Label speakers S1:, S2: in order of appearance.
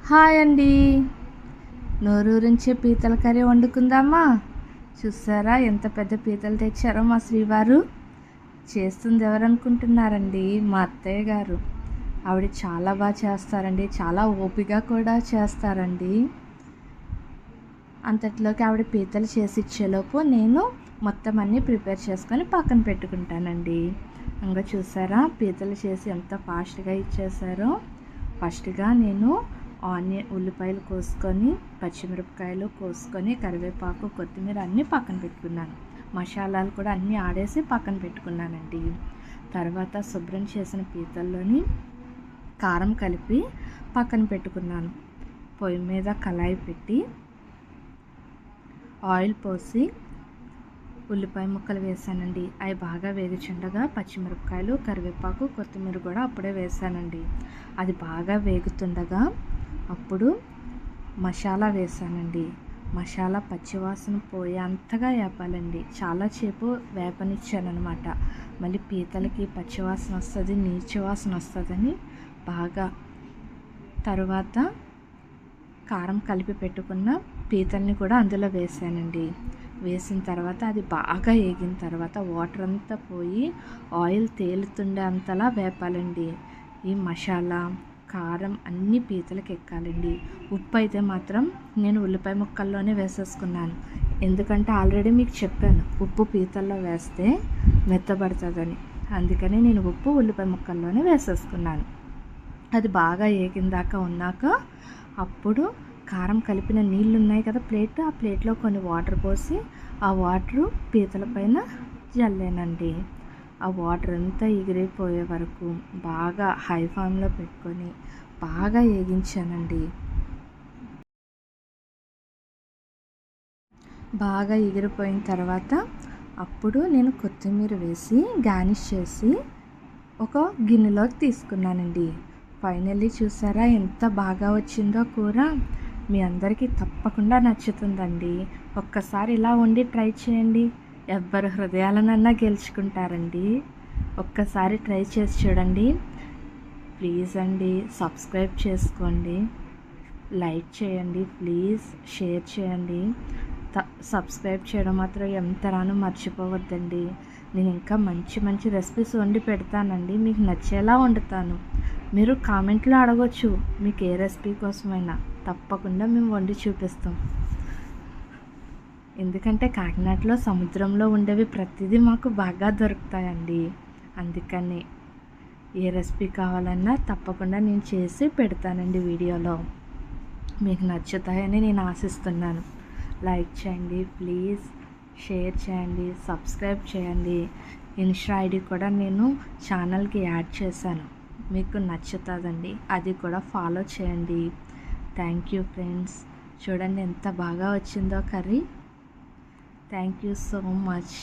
S1: Hi అండి. నోరూరించే పీతల curry వండుకుందామా? చూసారా ఎంత పెద్ద పీతలు తెచ్చారో మా శ్రీవారు. చేస్తుంది ఎవరనుకుంటున్నారండి? మా అత్తయ్య గారు. ఆవిడ చాలా బాగా చేస్తారండి, చాలా ఓపిక కూడా చేస్తారండి. అంతట్లోకి ఆవిడ పీతలు చేసి ఇచ్చేలోపు నేను మొత్తం అన్నీ ప్రిపేర్ చేసుకొని పక్కన పెట్టుకుంటానండి. ఇంకా చూసారా పీతలు చేసి ఎంత ఫాస్ట్గా ఇచ్చేసారో. ఫస్ట్గా నేను ఉల్లిపాయలు కోసుకొని, పచ్చిమిరపకాయలు కోసుకొని, కరివేపాకు, కొత్తిమీర అన్నీ పక్కన పెట్టుకున్నాను. మసాలాలు కూడా అన్నీ ఆడేసి పక్కన పెట్టుకున్నానండి. తర్వాత శుభ్రం చేసిన పీతల్లోని కారం కలిపి పక్కన పెట్టుకున్నాను. పొయ్యి మీద కళాయి పెట్టి ఆయిల్ పోసి ఉల్లిపాయ ముక్కలు వేసానండి. అవి బాగా వేగుచుండగా పచ్చిమిరపకాయలు, కరివేపాకు, కొత్తిమీర కూడా అప్పుడే వేసానండి. అది బాగా వేగుతుండగా అప్పుడు మసాలా వేసానండి. మసాలా పచ్చివాసన పోయేంతగా వేపాలండి. చాలాసేపు వేపనిచ్చానమాట. మళ్ళీ పీతలకి పచ్చివాసన వస్తుంది, నీచు వాసన వస్తుందని బాగా. తర్వాత కారం కలిపి పెట్టుకున్న పీతల్ని కూడా అందులో వేసానండి. వేసిన తర్వాత అది బాగా వేగిన తర్వాత వాటర్ అంతా పోయి ఆయిల్ తేలుతుండే అంతలా వేపాలండి. ఈ మసాలా, కారం అన్నీ పీతలకు ఎక్కాలండి. ఉప్పు అయితే మాత్రం నేను ఉల్లిపాయ ముక్కల్లోనే వేసేసుకున్నాను. ఎందుకంటే ఆల్రెడీ మీకు చెప్పాను ఉప్పు పీతల్లో వేస్తే మెత్తబడుతుందని. అందుకని నేను ఉప్పు ఉల్లిపాయ ముక్కల్లోనే వేసేసుకున్నాను. అది బాగా ఏగిందాక ఉన్నాక అప్పుడు కారం కలిపిన నీళ్ళు ఉన్నాయి కదా ప్లేట్, ఆ ప్లేట్లో కొన్ని వాటర్ పోసి ఆ వాటరు పీతల పైన జల్లేనండి. ఆ వాటర్ అంతా ఎగిరిపోయే వరకు బాగా హై ఫ్లేమ్లో పెట్టుకొని బాగా వేగించానండి. బాగా ఎగిరిపోయిన తర్వాత అప్పుడు నేను కొత్తిమీర వేసి గార్నిష్ చేసి ఒక గిన్నెలోకి తీసుకున్నానండి. ఫైనల్లీ చూసారా ఎంత బాగా వచ్చిందో కూర. మీ అందరికీ తప్పకుండా నచ్చుతుందండి. ఒక్కసారి ఇలా వండి ట్రై చేయండి. ఎవ్వరి హృదయాలనన్నా గెలుచుకుంటారండి. ఒక్కసారి ట్రై చేసి చూడండి. ప్లీజ్ అండి సబ్స్క్రైబ్ చేసుకోండి, లైక్ చేయండి, ప్లీజ్ షేర్ చేయండి. సబ్స్క్రైబ్ చేయడం మాత్రం ఎంతగానో మర్చిపోవద్దండి. నేను ఇంకా మంచి మంచి రెసిపీస్ వండి పెడతానండి. మీకు నచ్చేలా వండుతాను. మీరు కామెంట్లో అడగొచ్చు మీకు ఏ రెసిపీ కోసమైనా. తప్పకుండా మేము వండి చూపిస్తాం. ఎందుకంటే కాకినాడలో సముద్రంలో ఉండేవి ప్రతిదీ మాకు బాగా దొరుకుతాయండి. అందుకని ఏ రెసిపీ కావాలన్నా తప్పకుండా నేను చేసి పెడతానండి వీడియోలో. మీకు నచ్చుతాయని నేను ఆశిస్తున్నాను. లైక్ చేయండి, ప్లీజ్ షేర్ చేయండి, సబ్స్క్రైబ్ చేయండి. ఇన్స్టా ఐడి కూడా నేను ఛానల్కి యాడ్ చేశాను, మీకు నచ్చుతుందండి. అది కూడా ఫాలో చేయండి. Thank you friends. చూడండి ఎంత బాగా వచ్చిందో curry. Thank you so much.